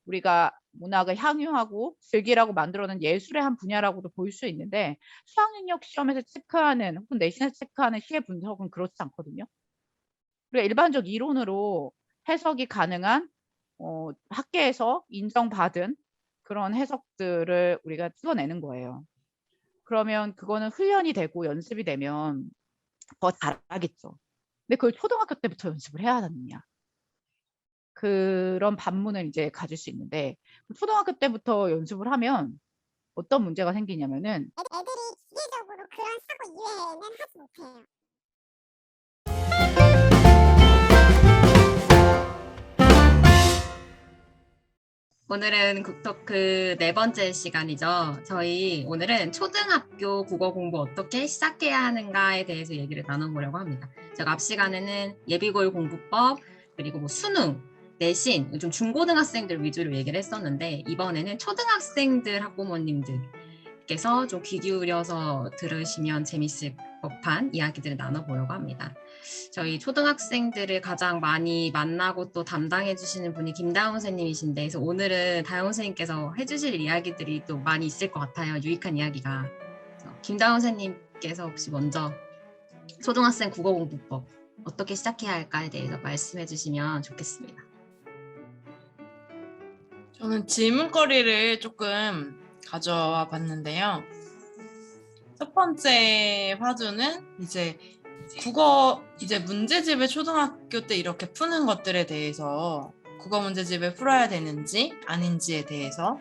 우리가 문학을 향유하고 즐기라고 만들어낸 예술의 한 분야라고도 볼 수 있는데 수학능력 시험에서 체크하는 혹은 내신에서 체크하는 시의 분석은 그렇지 않거든요. 우리가 일반적 이론으로 해석이 가능한 학계에서 인정받은 그런 해석들을 우리가 찍어내는 거예요. 그러면 그거는 훈련이 되고 연습이 되면 더 잘하겠죠. 근데 그걸 초등학교 때부터 연습을 해야 하느냐. 그런 반문을 이제 가질 수 있는데 초등학교 때부터 연습을 하면 어떤 문제가 생기냐면은 애들이 기계적으로 그런 사고 이외에는 하지 못해요. 오늘은 국토크 네 번째 시간이죠. 저희 오늘은 초등학교 국어 공부 어떻게 시작해야 하는가에 대해서 얘기를 나눠보려고 합니다. 제가 앞 시간에는 예비고일 공부법, 그리고 뭐 수능, 내신, 좀 중고등학생들 위주로 얘기를 했었는데 이번에는 초등학생들 학부모님들께서 좀 귀 기울여서 들으시면 재밌을 법한 이야기들을 나눠보려고 합니다. 저희 초등학생들을 가장 많이 만나고 또 담당해 주시는 분이 김다운 선생님이신데, 그래서 오늘은 다운 선생님께서 해주실 이야기들이 또 많이 있을 것 같아요. 유익한 이야기가. 김다운 선생님께서 혹시 먼저 초등학생 국어공부법 어떻게 시작해야 할까에 대해서 말씀해 주시면 좋겠습니다. 저는 질문거리를 조금 가져와 봤는데요. 첫 번째 화두는 이제 국어 문제집을 초등학교 때 이렇게 푸는 것들에 대해서 국어 문제집을 풀어야 되는지 아닌지에 대해서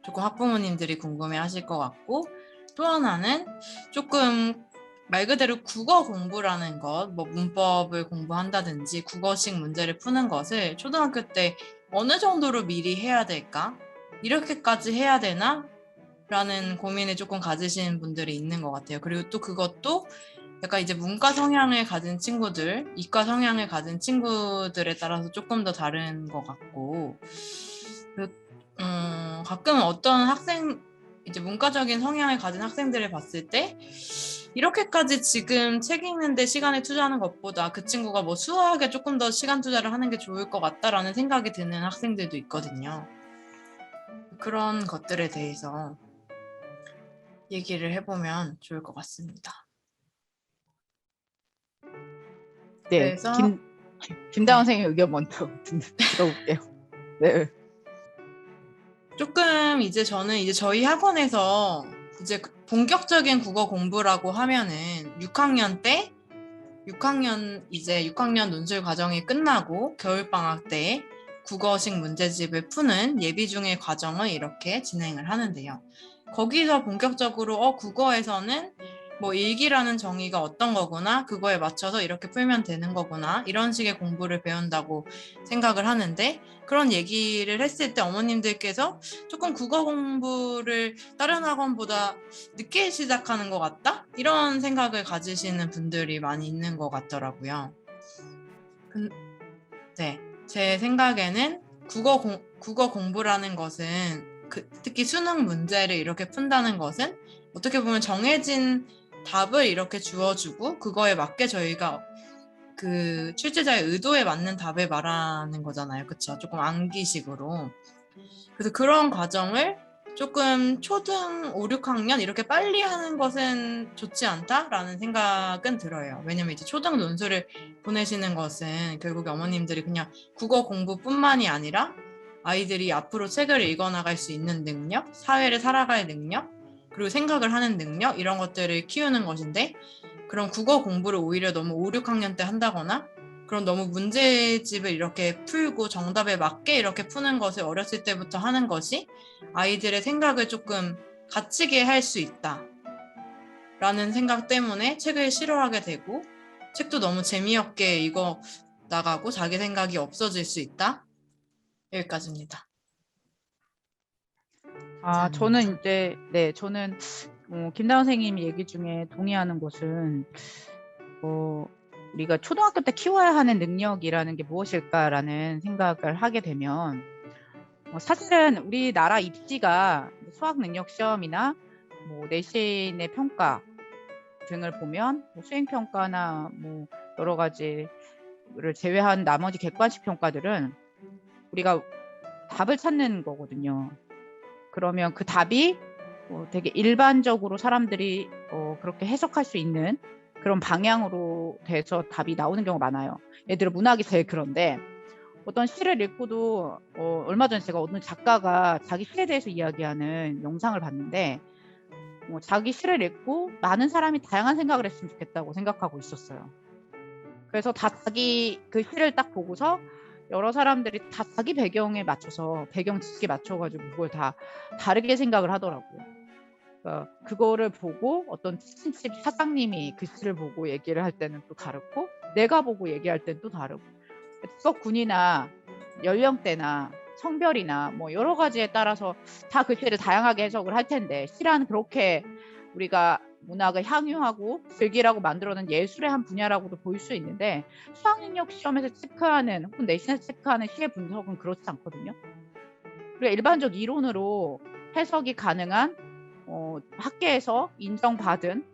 조금 학부모님들이 궁금해 하실 것 같고, 또 하나는 조금 말 그대로 국어 공부라는 것, 뭐 문법을 공부한다든지 국어식 문제를 푸는 것을 초등학교 때 어느 정도로 미리 해야 될까? 이렇게까지 해야 되나? 라는 고민을 조금 가지시는 분들이 있는 것 같아요. 그리고 또 그것도 약간 이제 문과 성향을 가진 친구들, 이과 성향을 가진 친구들에 따라서 조금 더 다른 것 같고, 가끔은 어떤 학생, 이제 문과적인 성향을 가진 학생들을 봤을 때 이렇게까지 지금 책 읽는데 시간을 투자하는 것보다 그 친구가 뭐 수학에 조금 더 시간 투자를 하는 게 좋을 것 같다라는 생각이 드는 학생들도 있거든요. 그런 것들에 대해서 얘기를 해보면 좋을 것 같습니다. 네, 그래서 김다운 선생님 의견 먼저 들어볼게요. 네. 조금 이제 저는 이제 저희 학원에서 이제 본격적인 국어 공부라고 하면은 6학년 때 6학년 논술 과정이 끝나고 겨울방학 때 국어식 문제집을 푸는 예비 중의 과정을 이렇게 진행을 하는데요. 거기서 본격적으로 국어에서는 뭐 일기라는 정의가 어떤 거구나, 그거에 맞춰서 이렇게 풀면 되는 거구나, 이런 식의 공부를 배운다고 생각을 하는데, 그런 얘기를 했을 때 어머님들께서 조금 국어 공부를 다른 학원보다 늦게 시작하는 것 같다? 이런 생각을 가지시는 분들이 많이 있는 것 같더라고요. 네, 제 생각에는 국어 공부라는 것은 특히 수능 문제를 이렇게 푼다는 것은 어떻게 보면 정해진 답을 이렇게 주어주고 그거에 맞게 저희가 그 출제자의 의도에 맞는 답을 말하는 거잖아요. 그쵸? 조금 암기식으로. 그래서 그런 과정을 조금 초등 5, 6학년 이렇게 빨리 하는 것은 좋지 않다라는 생각은 들어요. 왜냐면 이제 초등 논술을 보내시는 것은 결국 어머님들이 그냥 국어 공부뿐만이 아니라 아이들이 앞으로 책을 읽어나갈 수 있는 능력, 사회를 살아갈 능력, 그리고 생각을 하는 능력, 이런 것들을 키우는 것인데, 그런 국어 공부를 오히려 너무 5, 6학년 때 한다거나 그런 너무 문제집을 이렇게 풀고 정답에 맞게 이렇게 푸는 것을 어렸을 때부터 하는 것이 아이들의 생각을 조금 갇히게 할 수 있다 라는 생각 때문에 책을 싫어하게 되고, 책도 너무 재미없게 읽어 나가고 자기 생각이 없어질 수 있다. 여기까지입니다. 저는 이제 저는 김다운 선생님 얘기 중에 동의하는 것은 우리가 초등학교 때 키워야 하는 능력이라는 게 무엇일까라는 생각을 하게 되면 사실은 우리나라 입시가 수학 능력 시험이나 뭐 내신의 평가 등을 보면 수행 평가나 뭐 여러 가지를 제외한 나머지 객관식 평가들은 우리가 답을 찾는 거거든요. 그러면 그 답이 되게 일반적으로 사람들이 그렇게 해석할 수 있는 그런 방향으로 돼서 답이 나오는 경우가 많아요. 예를 들어 문학이 제일 그런데 어떤 시를 읽고도 얼마 전에 제가 어느 작가가 자기 시에 대해서 이야기하는 영상을 봤는데 자기 시를 읽고 많은 사람이 다양한 생각을 했으면 좋겠다고 생각하고 있었어요. 그래서 다 자기 그 시를 딱 보고서 여러 사람들이 다 자기 배경에 맞춰서 배경 지식에 맞춰가지고 그걸 다 다르게 생각을 하더라고요. 그러니까 그거를 보고 어떤 치킨집 사장님이 그 시를 보고 얘기를 할 때는 또 다르고 내가 보고 얘기할 때는 또 다르고 직업군이나 연령대나 성별이나 뭐 여러 가지에 따라서 다 그 시를 다양하게 해석을 할 텐데 시라는 그렇게 우리가 문학을 향유하고 즐기라고 만들어낸 예술의 한 분야라고도 보일 수 있는데 수학능력 시험에서 체크하는 혹은 내신에서 체크하는 시의 분석은 그렇지 않거든요. 그리고 일반적 이론으로 해석이 가능한 학계에서 인정받은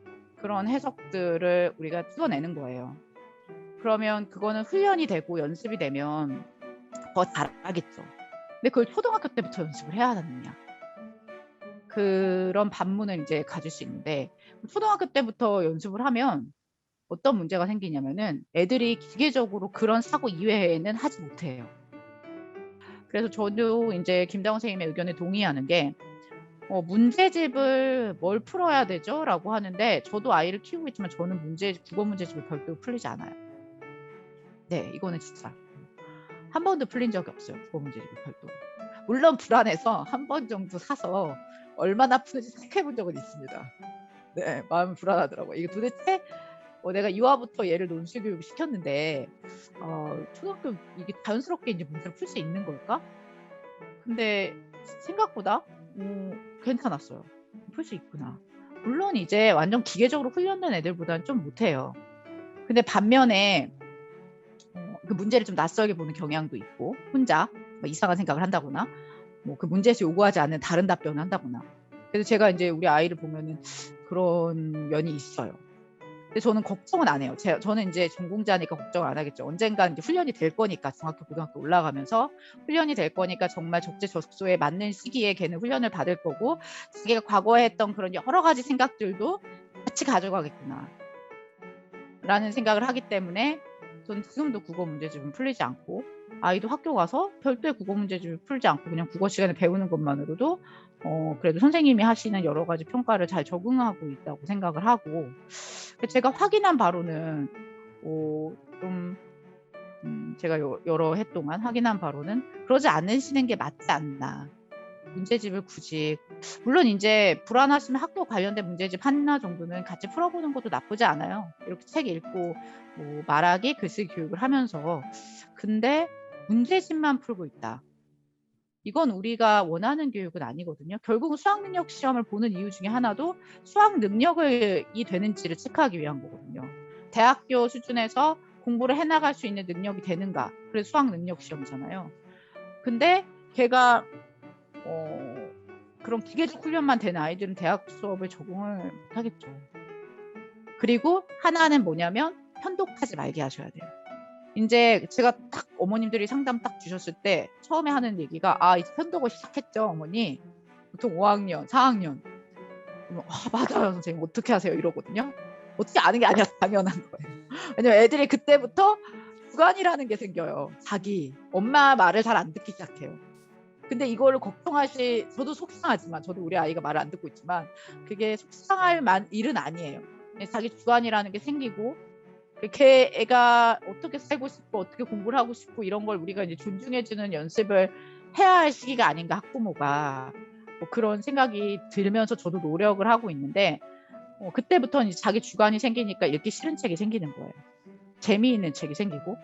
그런 해석들을 우리가 찍어내는 거예요. 그러면 그거는 훈련이 되고 연습이 되면 더 잘하겠죠. 근데 그걸 초등학교 때부터 연습을 해야 하느냐. 그런 반문을 이제 가질 수 있는데 초등학교 때부터 연습을 하면 어떤 문제가 생기냐면은 애들이 기계적으로 그런 사고 이외에는 하지 못해요. 그래서 저도 이제 김다운 선생님의 의견에 동의하는 게 문제집을 뭘 풀어야 되죠? 라고 하는데 저도 아이를 키우고 있지만 저는 국어 문제집을 별도로 풀리지 않아요. 네, 이거는 진짜 한 번도 풀린 적이 없어요. 국어 문제집을 별도로. 물론 불안해서 한 번 정도 사서 얼마나 푸는지 체크해 본 적은 있습니다. 네, 마음이 불안하더라고요. 이게 도대체 내가 유아부터 얘를 논술교육 시켰는데 초등학교 이게 자연스럽게 이제 문제를 풀 수 있는 걸까? 근데 생각보다 괜찮았어요. 풀 수 있구나. 물론 이제 완전 기계적으로 훈련된 애들보다는 좀 못해요. 근데 반면에 그 문제를 좀 낯설게 보는 경향도 있고 혼자 뭐 이상한 생각을 한다거나 뭐 그 문제에서 요구하지 않는 다른 답변을 한다거나. 그래서 제가 이제 우리 아이를 보면은 그런 면이 있어요. 근데 저는 걱정은 안 해요. 저는 이제 전공자니까 걱정 안 하겠죠. 언젠가 이제 훈련이 될 거니까 중학교, 고등학교 올라가면서 훈련이 될 거니까 정말 적재적소에 맞는 시기에 걔는 훈련을 받을 거고 자기가 과거에 했던 그런 여러 가지 생각들도 같이 가져가겠구나. 라는 생각을 하기 때문에 저는 지금도 국어 문제집은 풀리지 않고 아이도 학교 가서 별도의 국어 문제집을 풀지 않고 그냥 국어 시간에 배우는 것만으로도 그래도 선생님이 하시는 여러 가지 평가를 잘 적응하고 있다고 생각을 하고 제가 확인한 바로는 제가 여러 해 동안 확인한 바로는 그러지 않으시는 게 맞지 않나. 문제집을 굳이 물론 이제 불안하시면 학교 관련된 문제집 하나 정도는 같이 풀어보는 것도 나쁘지 않아요. 이렇게 책 읽고 뭐 말하기, 글쓰기 교육을 하면서 근데 문제집만 풀고 있다. 이건 우리가 원하는 교육은 아니거든요. 결국은 수학능력 시험을 보는 이유 중에 하나도 수학 능력이 되는지를 체크하기 위한 거거든요. 대학교 수준에서 공부를 해나갈 수 있는 능력이 되는가. 그래서 수학 능력 시험이잖아요. 근데 걔가 그런 기계적 훈련만 된 아이들은 대학 수업을 적응을 못하겠죠. 그리고 하나는 뭐냐면 편독하지 말게 하셔야 돼요. 이제 제가 딱 어머님들이 상담 딱 주셨을 때 처음에 하는 얘기가 이제 편독을 시작했죠 어머니. 보통 5학년, 4학년. 맞아요 선생님 어떻게 하세요 이러거든요. 어떻게 아는 게 아니라 당연한 거예요. 왜냐면 애들이 그때부터 주관이라는 게 생겨요. 자기 엄마 말을 잘 안 듣기 시작해요. 근데 이거를 저도 속상하지만 저도 우리 아이가 말을 안 듣고 있지만 그게 속상할 일은 아니에요. 자기 주관이라는 게 생기고 애가 어떻게 살고 싶고 어떻게 공부를 하고 싶고 이런 걸 우리가 이제 존중해주는 연습을 해야 할 시기가 아닌가 학부모가 뭐 그런 생각이 들면서 저도 노력을 하고 있는데 그때부터는 이제 자기 주관이 생기니까 읽기 싫은 책이 생기는 거예요. 재미있는 책이 생기고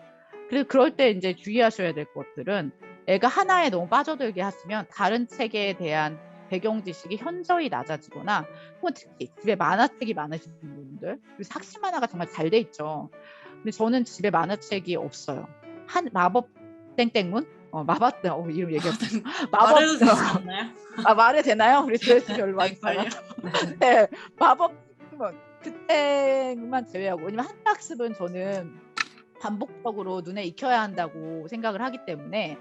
그래서 그럴 때 이제 주의하셔야 될 것들은 애가 하나에 너무 빠져들게 하시면 다른 책에 대한 배경 지식이 현저히 낮아지거나 혹은 특히 집에 만화책이 많으신 분들 그래서 학습 만화가 정말 잘 돼 있죠. 근데 저는 집에 만화책이 없어요. 마법 땡땡문? 마법 이름 얘기했어요. 말해도 되지 않나요? 말해 되나요? 우리 조회수 별로 많이 걸려. 네, 마법 그때만 제외하고 왜냐면 한학습은 저는 반복적으로 눈에 익혀야 한다고 생각을 하기 때문에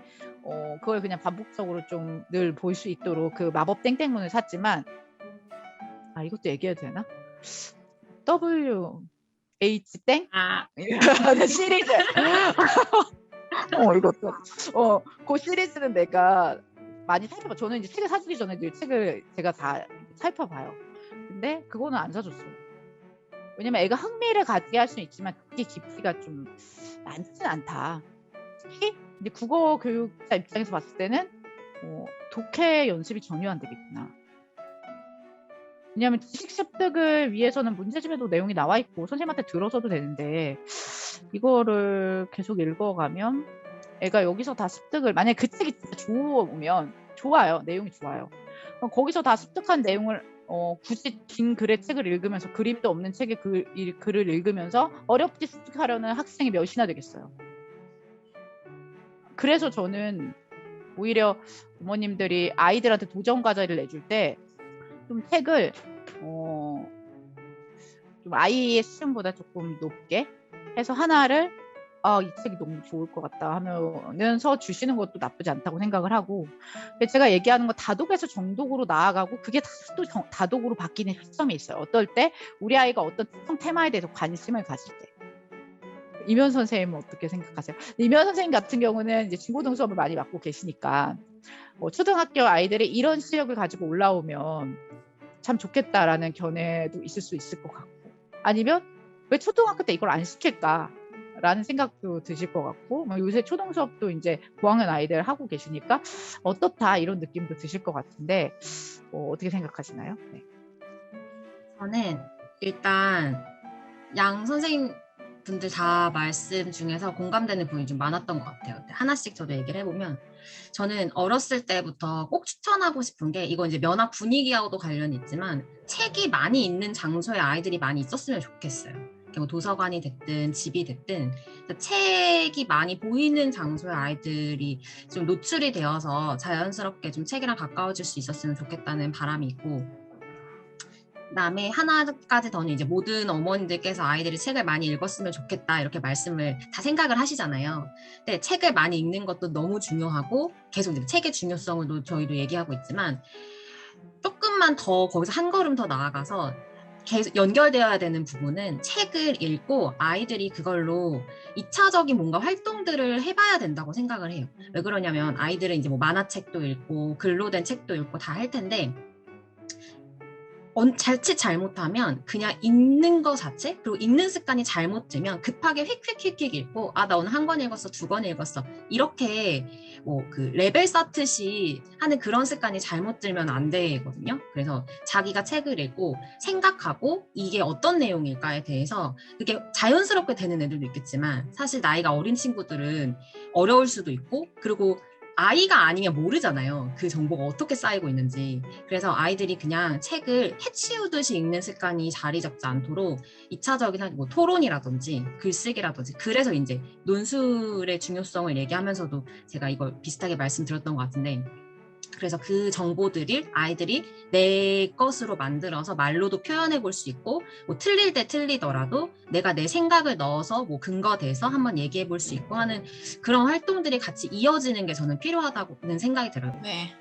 그걸 그냥 반복적으로 좀 늘 볼 수 있도록 그 마법 땡땡문을 샀지만 이것도 얘기해도 되나? WH 땡? 아, 시리즈. 이것도. 그 시리즈는 내가 많이 살펴봐. 저는 이제 책을 사주기 전에 늘 책을 제가 다 살펴봐요. 근데 그거는 안 사줬어요. 왜냐면 애가 흥미를 갖게 할 수는 있지만 그게 깊이가 좀 많지는 않다. 특히 이제 국어 교육자 입장에서 봤을 때는 독해 연습이 전혀 안 되겠구나. 왜냐하면 지식 습득을 위해서는 문제집에도 내용이 나와 있고 선생님한테 들어서도 되는데 이거를 계속 읽어가면 애가 여기서 다 습득을, 만약에 그 책이 진짜 좋으면 좋아요. 내용이 좋아요. 그럼 거기서 다 습득한 내용을 굳이 긴 글의 책을 읽으면서, 그림도 없는 책의 글을 읽으면서 어렵게 습득하려는 학생이 몇이나 되겠어요. 그래서 저는 오히려 부모님들이 아이들한테 도전 과제를 내줄 때 좀 책을 좀 아이의 수준보다 조금 높게 해서 하나를 이 책이 너무 좋을 것 같다 하면서 주시는 것도 나쁘지 않다고 생각을 하고, 제가 얘기하는 거 다독에서 정독으로 나아가고 그게 또 다독으로 바뀌는 시점이 있어요. 어떨 때 우리 아이가 어떤 특정 테마에 대해서 관심을 가질 때. 이면 선생님은 어떻게 생각하세요? 이면 선생님 같은 경우는 이제 중고등 수업을 많이 맡고 계시니까 초등학교 아이들이 이런 실력을 가지고 올라오면 참 좋겠다라는 견해도 있을 수 있을 것 같고, 아니면 왜 초등학교 때 이걸 안 시킬까라는 생각도 드실 것 같고, 요새 초등 수업도 이제 고학년 아이들 하고 계시니까 어떻다 이런 느낌도 드실 것 같은데 어떻게 생각하시나요? 네. 저는 일단 양 선생님 분들 다 말씀 중에서 공감되는 부분이 좀 많았던 것 같아요. 하나씩 저도 얘기를 해보면, 저는 어렸을 때부터 꼭 추천하고 싶은 게, 이건 이제 면학 분위기하고도 관련이 있지만 책이 많이 있는 장소에 아이들이 많이 있었으면 좋겠어요. 뭐 도서관이 됐든 집이 됐든 책이 많이 보이는 장소에 아이들이 좀 노출이 되어서 자연스럽게 좀 책이랑 가까워질 수 있었으면 좋겠다는 바람이 있고, 그다음에 하나까지 더는 이제 모든 어머님들께서 아이들이 책을 많이 읽었으면 좋겠다 이렇게 말씀을 다 생각을 하시잖아요. 근데 책을 많이 읽는 것도 너무 중요하고 계속 이제 책의 중요성을 저희도 얘기하고 있지만, 조금만 더 거기서 한 걸음 더 나아가서 계속 연결되어야 되는 부분은 책을 읽고 아이들이 그걸로 2차적인 뭔가 활동들을 해봐야 된다고 생각을 해요. 왜 그러냐면 아이들은 이제 뭐 만화책도 읽고 글로 된 책도 읽고 다 할 텐데, 자칫 잘못하면 그냥 읽는 거 자체, 그리고 읽는 습관이 잘못 들면 급하게 휙휙휙휙 읽고 나 오늘 한 권 읽었어, 2권 읽었어, 이렇게 뭐 그 레벨 쌓듯이 하는 그런 습관이 잘못 들면 안 되거든요. 그래서 자기가 책을 읽고 생각하고 이게 어떤 내용일까에 대해서 그게 자연스럽게 되는 애들도 있겠지만, 사실 나이가 어린 친구들은 어려울 수도 있고, 그리고 아이가 아니면 모르잖아요. 그 정보가 어떻게 쌓이고 있는지. 그래서 아이들이 그냥 책을 해치우듯이 읽는 습관이 자리 잡지 않도록 2차적인 뭐 토론이라든지 글쓰기라든지, 그래서 이제 논술의 중요성을 얘기하면서도 제가 이걸 비슷하게 말씀드렸던 것 같은데, 그래서 그 정보들을 아이들이 내 것으로 만들어서 말로도 표현해 볼 수 있고, 뭐 틀릴 때 틀리더라도 내가 내 생각을 넣어서 뭐 근거돼서 한번 얘기해 볼 수 있고 하는 그런 활동들이 같이 이어지는 게 저는 필요하다고는 생각이 들어요. 네.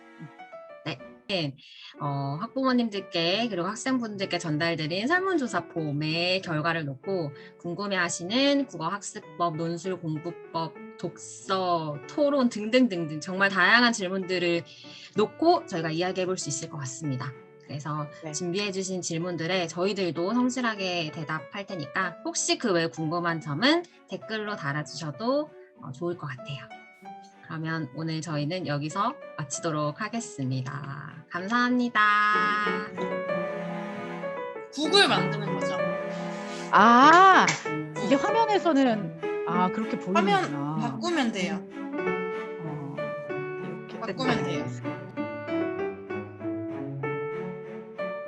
학부모님들께 그리고 학생분들께 전달드린 설문조사 폼의 결과를 놓고 궁금해하시는 국어학습법, 논술 공부법, 독서, 토론 등등등등 정말 다양한 질문들을 놓고 저희가 이야기해 볼 수 있을 것 같습니다. 그래서 네. 준비해 주신 질문들에 저희들도 성실하게 대답할 테니까 혹시 그 외에 궁금한 점은 댓글로 달아주셔도 좋을 것 같아요. 그러면 오늘 저희는 여기서 마치도록 하겠습니다. 감사합니다. 국을 만드는 거죠. 이게 화면에서는 그렇게 화면 보이는구나. 바꾸면 돼요. 이렇게 바꾸면 돼요.